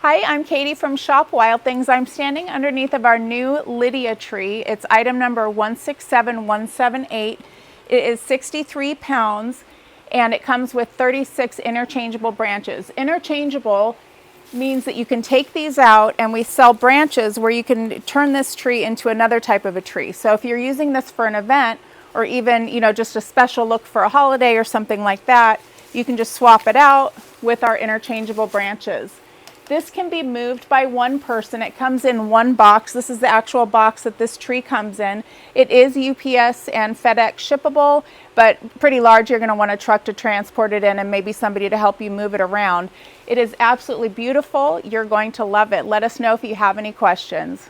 Hi, I'm Katie from ShopWildThings. I'm standing underneath of our new Lydia tree. It's item number 167178. It is 63 pounds and it comes with 36 interchangeable branches. Interchangeable means that you can take these out, and we sell branches where you can turn this tree into another type of a tree. So if you're using this for an event or even, just a special look for a holiday or something like that, you can just swap it out with our interchangeable branches. This can be moved by one person. It comes in one box. This is the actual box that this tree comes in. It is UPS and FedEx shippable, but pretty large. You're going to want a truck to transport it in and maybe somebody to help you move it around. It is absolutely beautiful. You're going to love it. Let us know if you have any questions.